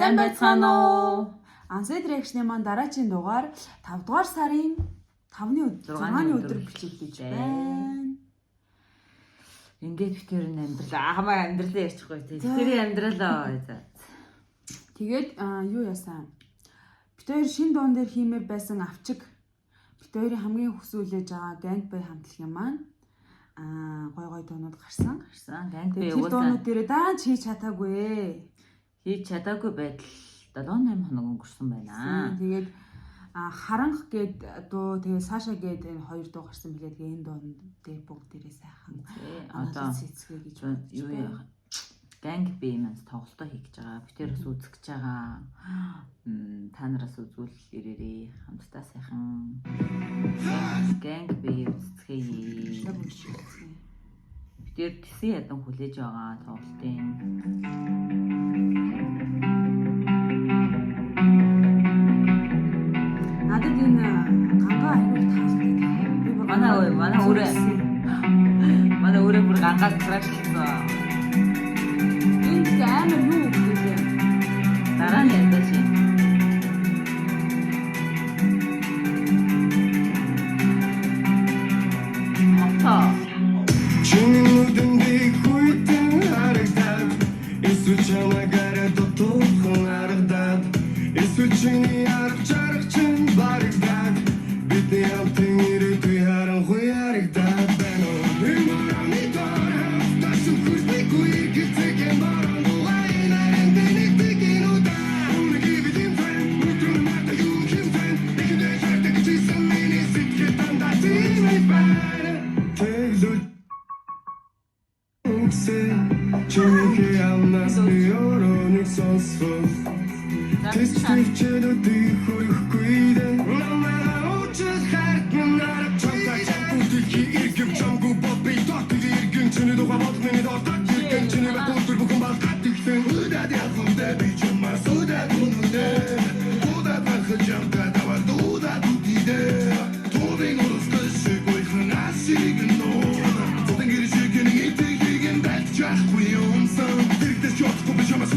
Сайн байцгаана уу? Unsaid Reaction-ийн маань дараагийн дугаар 5 дугаар сарын 5-ны өдөр 6-ны өдөр бичигдэж байна. Ингээд битэр амьдрал хамаа амьдралаа ярьчихгүй тий. Битэрийн амьдралаа. Тэгээд юу яасан? Битэр шин дуун дээр хиймээр байсан авчиг. Битэрийн хамгийн хүсүүлж байгаа Gang Bey хамтлагийн маань гой дуунууд гарсан. Gang Bey уусаа. Тэр дуунууд дээрээ дааж хийж чадаагүй. Хийж чадаагүй байдал 7-8 хоног өнгөрсөн байна. Тэгээд харанх гээд дуу тэгээ Саша гээд энэ хоёр дуу гарсан билээ. Тэгээ энэ дуунд дээр бүгд дээрээ сайхан одоо цэцгээ гэж юу яа Gang Bey маань тоглолтоо хийх гэж байгаа. Битэрс үзэх гэж байгаа. Та нараас үзвэл ирээрээ хамтдаа сайхан Gang Bey үзэхээ. Битэр тэсээ ядан хүлээж байгаа тоглолтын надад энэ гангаа аягүй таалагддаг. Би бүр манай өөрөө бүр гангаас трагчлаа. Энэ амар юу гэдэг дараа нь ядаа ши. Мото. Чиний хүйтэн харагдаад эсвэл чамаагаар дотоохон харагдаад эсвэл чиний арга чарга чин барагдаад бидний хамтын ирээдүй харанхуй харагдаад байна уу? Чиний амнаас би өрөөнийг сонсох Тэсчээд ди хөрөхгүй дээ намайг уучлах хэрэг нарах чамтай бүгдийг иргэм чамгүй бопи тот иргэн чиний дугаа бодны дотор иргэн чиний бүгд бүхэн багтдаг гэсэн удаад явдаа би чамаас удаад үнэндээ удаад байх чамтай даваа удаад үдээ тобиг урсгаш гойхон асиг нөө тотэн гэрчиг нэг жахгүй юм сан дэрэгдэж явахгүй би чамаас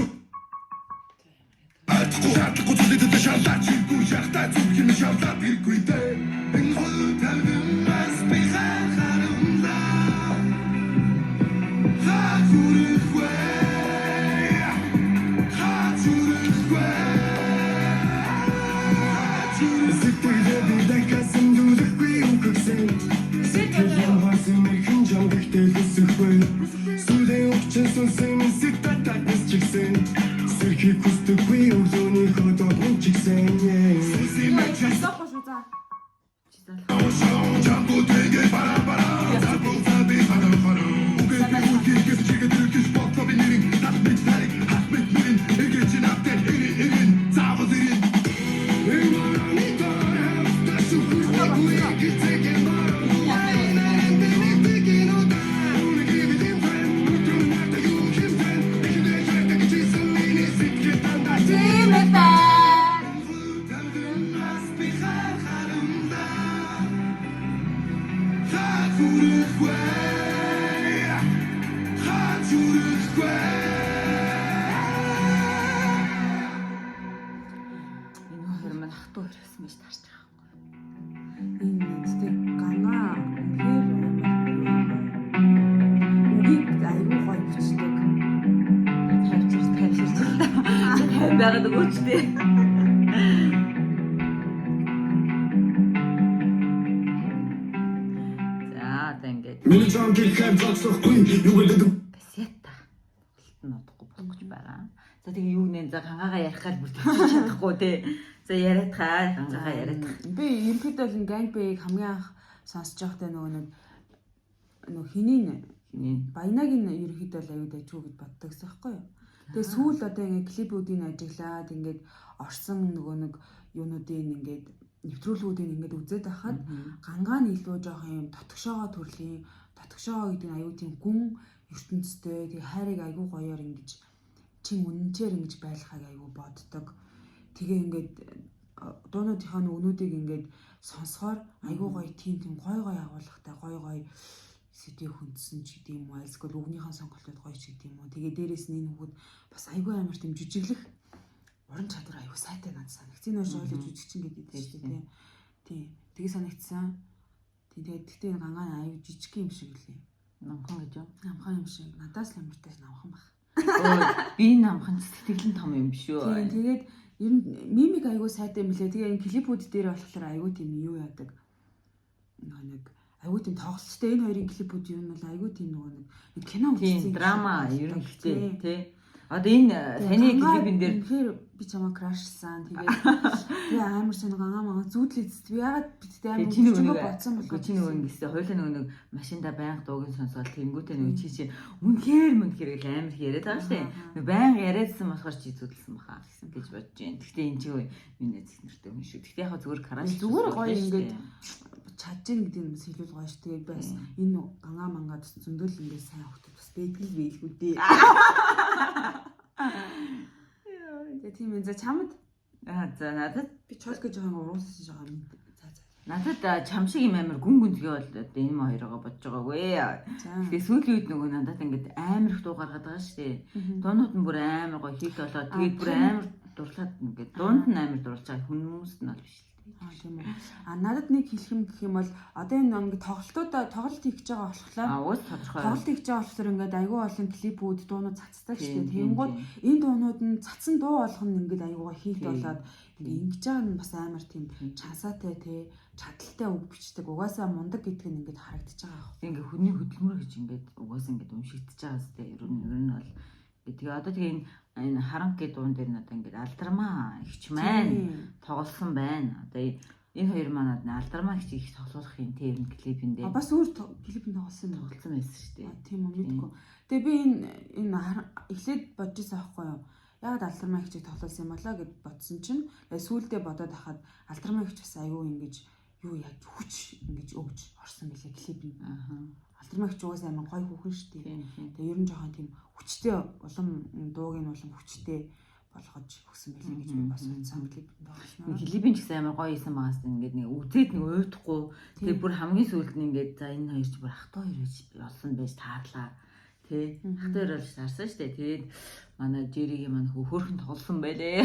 Атгуу зүлэдэд шалаад чиггүй шахтаа зүг юм шалаад хэрэггүй дээ энэ хол тавьмас би харахаарна хатурхвэ Сэтгэлээ дэкасан дүлэхгүй юм гэсэн Сэтгэлээ хасан мэрхэн жам дэхтэй хэсэхгүй Сүлээ өвчин сүнсэн сэтгэлээ чигсэн Сэрхий хүсдэггүй өглөөний хотод чигсэн Сүнсий мэчсэн шүү за. Жамбу тэгэ бара Жамбу таби хара Үгээс чигээ дэркэж бодлоо би нэрийн Татбит тарик хатбит нэрийн Эгэж наптер эрин Заавал эрин байгаад өгөөчтэй. За ингээд. Миний зам гэхээр зогсохгүй юу гэдэг Кассета. Болтон одохгүй болох гэж байгаа. За тэгээ юу нэ за гангаагаа ярихаар бүр чадахгүй те. За яриад хаа гангаагаа яриад. Би ерөнхийдөө л Gang Bey-г хамгийн анх сонсож байхдаа нөгөө хинийн Баянагийн ерөнхийдөө л аюу дайчгүй гэж боддог гэсэн байхгүй юу? Тэгээ сүүл одоо ингээд клипүүдийг ажиглаад ингээд орсон нөгөө нэг юунуудын ингээд нэвтрүүлгүүдийг ингээд үзээд байхад гангаа нь илүү жоох юм дотгошоогоо төрлийн дотгошоо гэдэг нь аюу тийм гүн ертөнцтэй тэгээ хайрыг аюу гоёор ингэж чин үнэнчээр ингэж байлгахыг аюу боддог. Тэгээ ингээд дуунуудынхаа өгнүүдийг ингээд сонсохоор аюу гоё тийм гой агуулгатай гой сэдвийг хүндсэн ч гэдэм юм уу эсвэл өгнийхээ сонголтууд гоё ч гэдэм юм уу. Тэгээ дээрээс нь энэ хүүхэд бас айгүй амар тийм жижиглэх уран чадвар аюу сайтай надад санагц. Энэ хоёр ойлож жүжигчин гэдэг шүү дээ. Тийм. Тэгээ санагдсан. Тэгээд тэгтээ гангаан аюу жижиг юм шиг лээ. Намхан гэж юу? Намхан юм шиг. Надаас л амартай намхан баг. Би намхан сэтгэлэн том юм биш үү? Тийм. Тэгээд ер нь мимик аюу сайтай юм лээ. Тэгээ энэ клипүүд дээр болохоор аюу тийм юу яадаг. Нэг аюу тийм тоглолттой энэ хоёрын клипүүд юу нь бол аюу тийм нэг кино үзсэн драма ер нь гэхдээ тий. Одоо энэ таны клипэн дээр тэгэхээр би чамаа крашсан. Тэгээд би амар сонир гангаа зүүдлээст би ягаад бидтэй амар чиний бодсон бол чиний ингэсэн хоёулаа нэг машинда байнга дуугийн сонсоод тэнгүүтээ нэг чи үнэхээр гэл амар яриад байгаа шүү дээ. Байнга яриадсан болохоор чи зүтэлсэн баха гэж бодож байна. Гэхдээ энэ чи миний эцэг нэртэй хүн шүү. Гэхдээ яг зүгээр краш зүгээр гоё ингээд чадчих гэдэг нь бас хэлүүл гоё шүү. Тэгээд бас энэ гангаа мангад зөндөл ингээд сайн хөвгт бас бэдгэл биелгүү дээ. Тэгээ тийм ээ. За чамд за надад би чол гэж жоохон уруулсан байгаа юм. За. Надад чам шиг юм амар гүн гүнзгий бол одоо энэ хоёроо бодож байгаагүй. Тэгээ сүүлийн үед нөгөө надад ингээд амар их дуу гаргаад байгаа шүү дээ. Дуунууд нь бүр амар гоё хит болоод тэгээд бүр амар дурлаад ингээд дуунд нь амар дурлаж байгаа хүмүүс нь бол биш. Тийм үү. Надад нэг хэлэх юм гэх юм бол одоо энэ ингээд тоглолт хийж байгаа болохоор уус тодорхой. Тоглолт хийж байгаа болохоор ингээд айгүй олон клипүүд дуунууд цацдаг шүү дээ. Тэгэнгүүт энэ дуунууд нь цацсан дуу болгоно ингээд айгуугаа хийх болоод ингээд ингэж байгаа нь бас амар тийм чансаатай тий чадaltaй үг бичдэг. Угаасаа мундаг гэдэг нь ингээд харагдаж байгаа. Ингээд хүний хөдөлмөр гэж ингээд угаасаа ингээд уншигдчихэж байгаа зү дээ. Ер нь бол тэгээ одоо тэгээ энэ харанг гэдэг дуун дээр надаа ингээд алдармаа ихч маань тоглосон байна. Одоо энэ хоёр манад алдармаа ихч их тоглох юм тийм клипэндээ. Бас өөр клипэнд тоглосон байсан шүү дээ. Тийм үү мэдгүй. Тэгээ би энэ эхлээд бодож байсан аахгүй юу. Яг алдармаа ихчийг тоглосон юм болоо гэд бодсон чинь сүүлдээ бодоод хахад алдармаа ихч бас аюу ингэж юу яаж хүч ингэж өгж орсон гэлээ клипэнд. Алдармаа ихч угаасаа амар гой хүүхэн шүү дээ. Тэгээ ер нь жоохон тийм хүчтэй улам дууг нь улам хүчтэй болгож өгсөн байлээ гэж би бас бодсон клипэнд байна. Клипэн ч гэсэн амар гоё исэн байгаас ингээд нэг үзээд нэг уйдахгүй. Тэгээ бүр хамгийн сүүлд нь ингээд за энэ хоёр ч бүр ахтай хоёр байж болсон байж таарлаа. Тэ ахтай хоёр болж таарсан шүү дээ. Тэгээд манай Жэригийн маань хөөхөн тоглосон байлээ.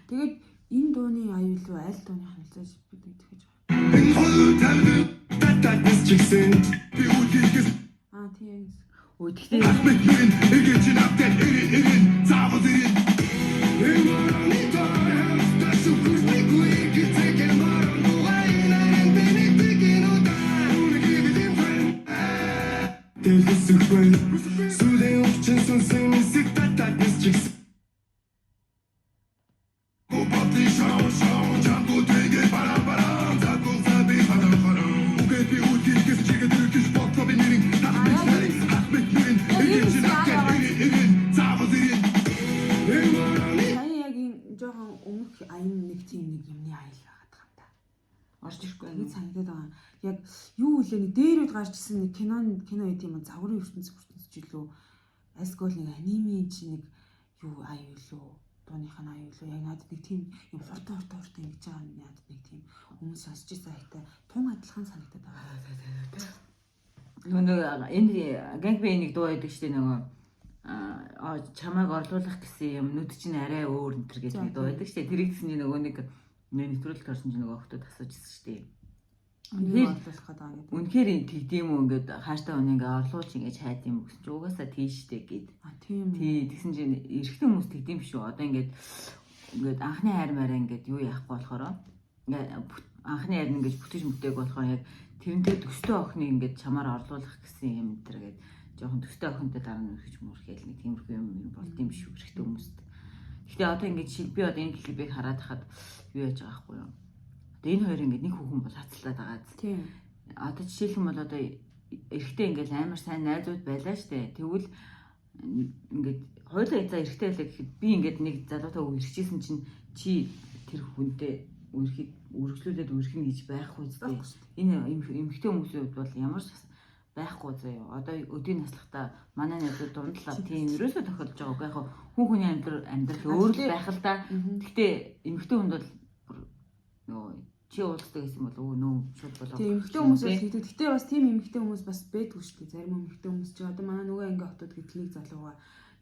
Тэгээд энэ дууны аюул уу аль дууны хандлаж бид тэгэж байна. Энэ хоёр тавд татагс чигсэн би үлгээс Тийм. Өө тэгтээ ахмедийн эгэж навтал эрийн цаавал эрийн энэ тоо тасуу күрмигүй гитэг маран дуайна бенедикин удаа үнэгийн фэн дэлгэсгүй сүлээ өвчин сүнсэн мэсэг татагс чигсэн Опати шоу жамбу тэгэ барабара загул заби хадахара угэ би үлгээс чигэ дөрөж бодлоо би нэрийн Таны яг энэ жоохон өмнөх аян нэг тийм нэг юмны аял байгаад байгаа юм да. орж ирэхгүй Нэг санагдаад байгаа. Яг юу үлээ нэг дээрүүд гарч ирсэн нэг кино байт юм загварын ертөнц жилүү. Альсгол нэг анимийн чи нэг юу аял уу? Дууных нь аял уу? Яг надад нэг тийм юм хурдан ингэж байгаа юм надад нэг тийм хүмүүс сонсч байсан хайтай тун адилхан санагдаад байгаа. Нөгөө энэ гангбей нэг дуу байдаг шүү дээ нөгөө чамайг орлуулах гэсэн юм нүд чинь арай өөр өнтер гэдэг нэг дуу байдаг шүү дээ. Тэр ихсний нөгөө нэг нэвтрүүлэлт орсон чинь нөгөө охтод асуужсэн шүү дээ. Үнээр орлуулах гэдэг юм. Үнэхээр тэгдэм үү ингээд хааштай хүн ингээд орлуулж ингэж хайд юм гэсэн чинь угаасаа тийштэй гэд. Тийм. Тий тэгсэн чинь эрэгтэй хүмүүс тэгдэм шүү. Одоо ингээд анхны хайр мараа ингээд юу яахгүй болохоор анхны хайр нь ингэж бүтэж мөтэйг болохоор яг тэрнтэй төстэй охиныг ингээд чамаар орлуулах гэсэн юм энэ гээд жоохон төстэй охинтой дараа нь өрхөж мөрхөөл нэг тиймэрхүү юм болд юм шүү хэрэгтэй хүмүүст. Гэхдээ одоо ингээд би одоо энэ клипийг хараад хахад юу яаж байгаа байхгүй юу? Одоо энэ хоёр ингээд нэг хүүхэн бол хацалтаад байгаа. Тийм. Одоо жишээлхэн бол одоо эрэгтэй ингээд амар сайн найзууд байлаа штэ. Тэгвэл ингээд хоёулаа за эрэгтэй байлаа гэхэд би ингээд нэг залуутай үргэлжчихсэн чинь чи тэр хүнтэй үргэлжлүүлээд үргэх гэж байхгүй зү. Энэ эмэгтэй хүмүүсүүд бол ямар ч байхгүй заяа. Одоо өдийн наслахта манай найзууд дундлаа тийм ерөөсөө тохиолж байгаа. Яг хүн хүний амьдрал өөр л байх л да. Гэхдээ эмэгтэй хүнд бол нөгөө чи уулздаг гэсэн бол нөө шууд болоо. Тийм эмэгтэй хүмүүс бол хийдэг. Гэхдээ бас тийм эмэгтэй хүмүүс бас байдгүй шүү дээ. Зарим эмэгтэй хүмүүс ч одоо манай нөгөө анги хотод гэтлийг залууга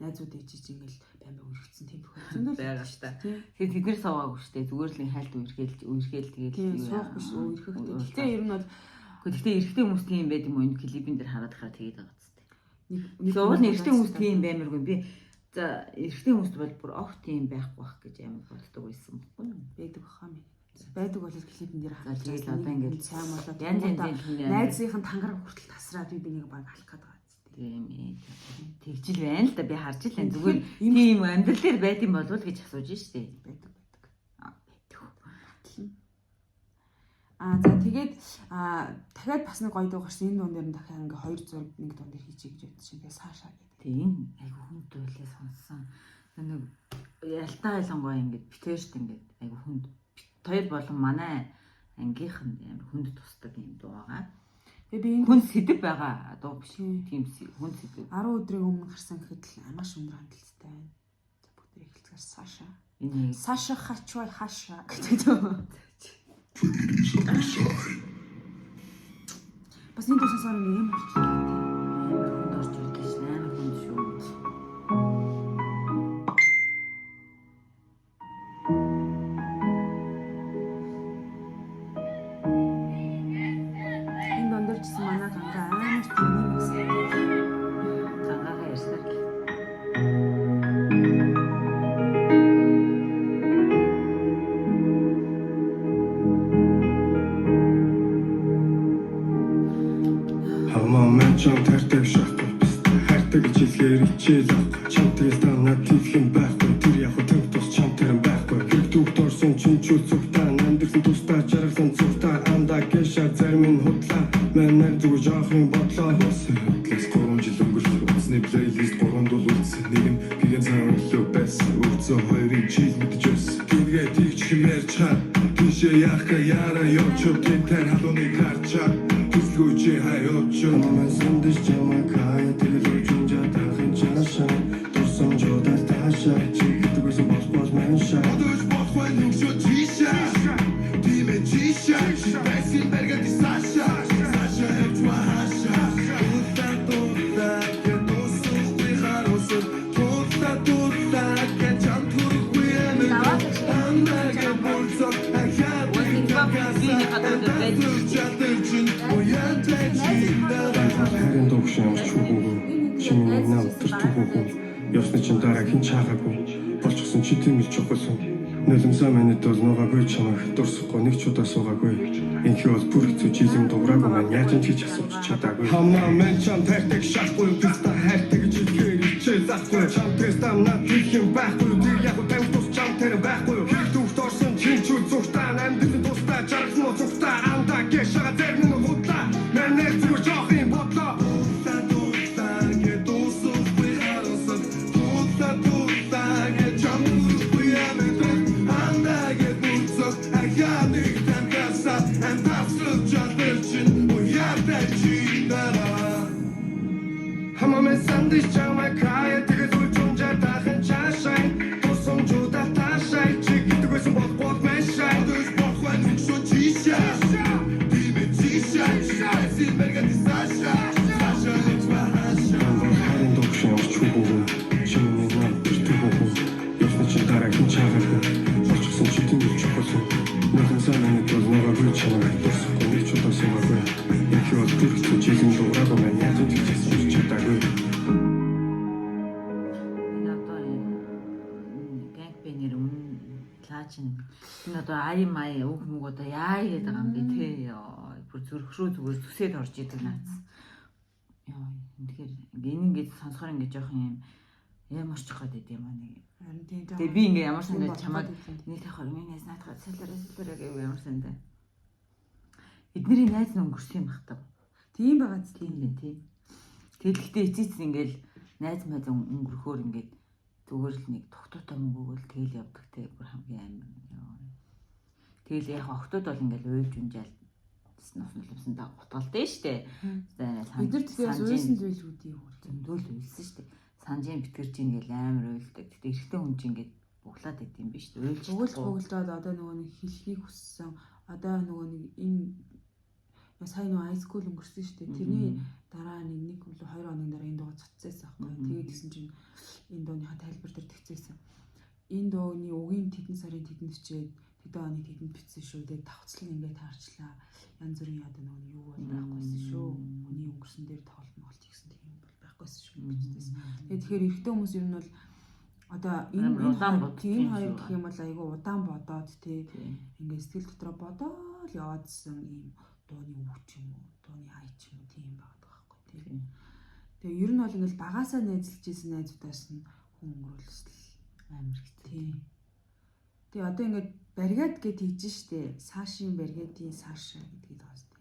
найзууд ээжиж ингээл баймаа үргэлжсэн тийм тохиолдол байгаа ш та. Тийм. Тэгээд тэднэр суугаагүй штэ. Зүгээр л нэг хайлт үерхэл Тийм суух биш үргэлжлэхтэй. Гэтэ ер нь бол гэхдээ эрэгтэй хүмүүс тийм байд юм уу? Энэ клипэн дээр хараад хараад тэгээд байгаа зү. нэг Зөвхөн эрэгтэй хүмүүс тийм баймаргүй би за эрэгтэй хүмүүст бол бүр огт тийм байхгүй байх гэж амар боддог байсан байхгүй юу? байдаг бахаа минь. Байдаг бол клипэн дээр За тэгээд одоо ингээд сайн болоод янз янзын найзынхын тангараг хүртэл тасраад би нэг баг алах гээд байгаа зү. тийм ээ. Тэгжил байна л да би харж л байна. Зүгээр тийм амьдрал дээр байд юм болов уу гэж асууж штэ. Байдаг. Байдаг. За тэгээд дахиад бас нэг гоё дуу гарсан. Энэ дуун дээр нь дахиад ингээ 2 зураг нэг дуун дээр хийчихье гэж бодсон чинь тэгээ Саша гэдэг. Тийм айгу хүнд байлээ сонссон. Нэг ялтаа ялангуяа ингээд битээр штэ ингээд айгу хүнд хоёр болон манай ангийнх нь амар хүнд тусдаг юм дуу байгаа. Тэгээ би энэ Хүн сэдв байгаа дуу биш. Тийм хүн сэдв. 10 өдрийн өмнө гарсан гэхэд л маш өндөр хандлттай байна. За бүгд эхэлцгээр Саша. Энэ Саша хачвай хаша гэдэг дөө. Бас энэ дуу сонсоор юм болчихлоо. амар хүнд орж ирлээ ш. Амар хүнд шүү. Энэ дондор жисэн манай ганга амар тэмээ гэсэн. Гангагаа ярьсаар л. Хамаамен чам тартай шахгүй хайртай гэж хэлгээр ичээл авахгүй чамтээс танаад тийхэн байхгүй тэр яг хөтөв тус чамтэр байхгүй хэрэг түүхт орсон чинчүү зүгтаа намдэрсэн тустаа жаргалсан зүгтаа андаа гэшаа зарим нь худлаа манайр зүг жоохын бодлоо хөсөн хөтлөөс 3 жил өнгөрсөн усны плейлист 3 дул үлдсэн нэг нь гигэн цаан өглөө байсан өрцөө хоёрын жил мэдэж өссөн тэгээд тийч хэмээр чад тийшээ яахка яра ёчо гитар халууны карчаа Служи хайочо намайг сандж чамайкай тэгэл чунжа дахин чаша турсан жода таша чигт гүс бос менша одож бохвай нүкшо чиша диме чиша бэсин берга ди саша саша эчва хаша тутта кедосу прихаросу тутта кечантур куяме андага болсо ахят Харин догш юм чүгүүг чиний нам төртгүүг ёсны чин дараагийн чаагаагүй болчихсон чи тийм л чухалсан нөлөмсөө манайд бол нугаагүй чамайг дурсахгүй нэг ч удаа суугаагүй инхи бол бүр хэцүү жилийн дуграагүй маань яаж ч хийж асууж чадаагүй хамаа мен чам тартаг шахгүй писта хайртай гэж хэлгээр ичээ засгүй чам теста над хийх байхгүй тэр яг тань тус чам тэр байхгүй хэрэг түүхт орсон чинь ч зүгтаа амьд тустаа жаргал муу зүгтаа андаа гэшага зарим нь худлаа манайр зүг жоохын бодлоо Хамаамен сандж чамайкай тэгээд үлжунжаа дахин чаашай тусан жуда таашай чигт гүсэн бот мэшай дэс бохвай нүкшо чиша диме чиша син берга ди саша саша эчва хаша харин догш юм чүгүүг чиний нам төртгүүг ёсны чин дараагийн чаагаагүй болчихсон чи тийм л чухалсан нэгэн санааны тул нугаагүй чамайг дурсахгүй нэг ч удаа суугаагүй их бол бүр хэцүү жилийн дуграагүй маань яаж ч хийж чадаагүй Энэ одоо гэнг бэнэр лаачин энэ одоо ай май үг мүг одоо яа яриад байгаа юм бэ те бүр зүрхрүү зүгээр зүсээд орж идэг наац. Яа тэгэхээр ингээд сонсохоор ингээд жоох юм ямарчих гээд юм аа нэг. Тэгээ би ингээд ямар сандаа чамаад нэг тахаар минь наадхаа сэлбэрээ гэв ямар сандаа. Эднэрийн найз нь өнгөрсөн юм бахтав. Тийм байгаа зү. Тийм дээ тий. Тэгэхдээ эцэц ингээл найз майз өнгөрөхөөр ингээд зүгээр л нэг тогтоотой мөнгөөгөл тэгэл явдаг те бүр хамгийн амар. Тэгэл яг октод бол ингээл уйлж унжаал носнолсон да гутгалдээ штэ. Бид нар тэгэхээр уйлсан зүйлүүдийг зөндөл уйлсан штэ. Санжийн битгэрч ингээл амар уйлдаг. Тэгтээ эрэгтэй хүн чинь ингээд буглаад байт юм биш үү? Уйлж буглаад одоо нөгөө нэг хэлхийг хүссэн. Одоо нөгөө нэг энэ сая нөгөө high school өнгөрсөн шүү дээ. Тэрний дараа нэг үл 2 хоногийн дараа энэ дуугаа цоцсон байхгүй. Тэгээд тэгсэн чинь энэ дууныхаа тайлбар дээр тэгцээсэн. Энэ дууны үгийн тэдэн сарын тэдэнд бичээд тэдэн оны тэдэнд бичсэн шүү. Тэгээд давхцлал ингээд таарчлаа. Янз бүрийн яа нэг юу бол байхгүйсэн шүү. Хүний өнгөрсөн дээр тоглолт гэсэн тийм бол байхгүйсэн шүү бичсэн. Тэгээд тэгэхээр эрэгтэй хүмүүс ер нь бол одоо энэ хоёр гэх юм бол айгүй удаан бодоод тий ингээд сэтгэл дотроо бодоод яваадсэн ийм дууны үг ч юм уу, дууны хай ч юм уу тийм байгаад байгаа байхгүй тий. Тэгээ ер нь бол ингээд багаасаа найзлж ирсэн найзуудаас нь хүн өнгөрүүлсэн амар хэцүү. Тэгээ одоо ингээд баригад гэд хийж штэ. Саашийн баригадын саашаа гэдгийг байгаа штэ.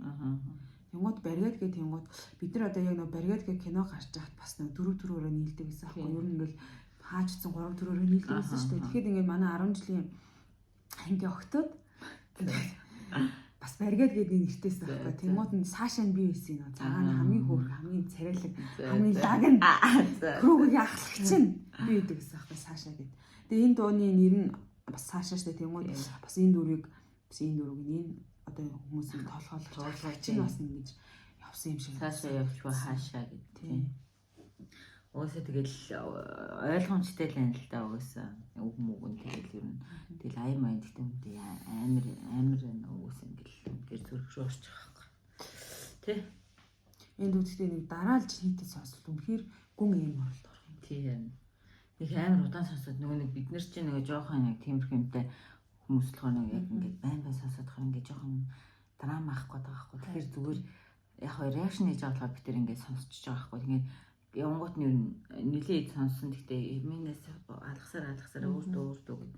Тэнгууд баригад гэд тэнгууд бид нар одоо яг нэг баригад гэх кино гарч байхад бас нэг дөрөв төрөөрөө нийлдэг гэсэн аахгүй. Ер нь ингээд хаажсан 3 төрөөрөө нийлдэг гэсэн штэ. Тэгэхээр ингээд манай 10 жилийн анги огтод бас баригад гэдэг нэртэйс байхгүй. Тэнгууд нь саашаа би байсан юм. Цагаан хамгийн хөөрх, хамгийн царайлаг, хамгийн лагн крүүгийн ахлагч нь би гэдэг гэсэн байхгүй саашаа гэд. Тэгээ энэ дууны нэр нь бас саашаа штэ. Тэнгууд бас энэ дөрвийг энэ одоо хүмүүсийн толгойлогч чинь бас ингэж явсан юм шиг. Саашаа явчихва хаашаа гэдэг. Уусаа тэгэл ойлгомжтой л байна л да уусаа. Үг мүгэн тэгэл ер нь тэгэл аяр маяг гэдэг юм дээ амар уусаа ингээл зүрх рүү орчих واخхой. Тэ. Энд үстэй нэг дараалж хийдэг сонсолт үнэхээр гүн юм оролт орох юм. Тийм. Нэг амар удаан сонсоод нэг бид нар чинь нэг жоохон нэг тиймэрхүү юмтай хүмүүс болохоор нэг яг ингээд байн сонсоод хаа ингээд жоохон драма ах гээд байгаа байхгүй. Тэгэхээр зүгээр яг реакшн хийж байгаа болохоор бид тэр ингээд сонсчихж байгаа байхгүй. Тэгээд явангууд нь нэлээд сонссон. Гэхдээ минээс алгасаар өөртөө гэд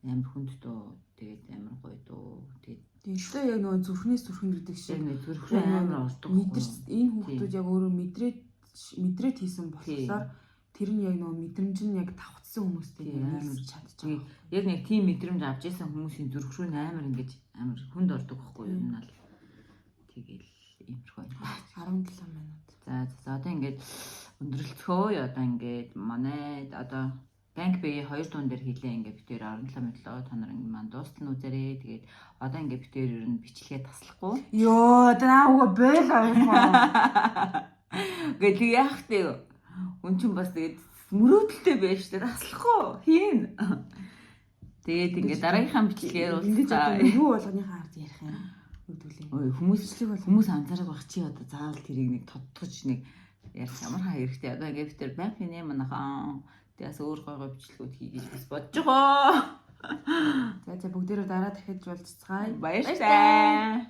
амар хүнд дөө. Тэгээд амар гоё дөө. Тэгээд яг нөгөө зүрхнээс зүрхэн гэдэг шиг зүрхрээ амар ордог. Энэ хүүхдүүд яг өөрөө мэдрээд хийсэн болохоор тэр нь яг нөгөө мэдрэмж нь яг давхцсан хүмүүстэй амар чадчих. Яг нэг тийм мэдрэмж авч ирсэн хүмүүсийн зүрх рүү амар ингэж амар хүнд ордог байхгүй юу? Энэ бол тэгэл иймэрхүү. 17 минут. За одоо ингээд өндөрлцгөө одоо ингээд манай одоо Gang B 2 дуун дээр хийлээ ингээд битээр 17 минут л та нар ингээд маань дуустал үзээрэй. Тэгээд одоо ингээд битээр ер нь бичлэгээ таслахгүй. Йоо даауга байлаа. Гэтэл яах вэ? Үн чинь бас тэгээд мөрөөдөлтэй байж та таслахгүй хийн. Тэгээд ингээд дараагийнхаа бичлэгээр уулзаа. Юу болгоныхаа ард ярих юм. Ой хүмүүс анзаарах байх чи одоо заавал тэрийг нэг тодтогч нэг ярих ямар хаа хэрэгтэй. Одоо ингээд битэр байх юм манайхаа. Тэгээс өөр гой бичлэгүүд хийгээж бас бодож байгаа. За бүгдээрээ дараа дахиж уулзцгаая. Баярлалаа.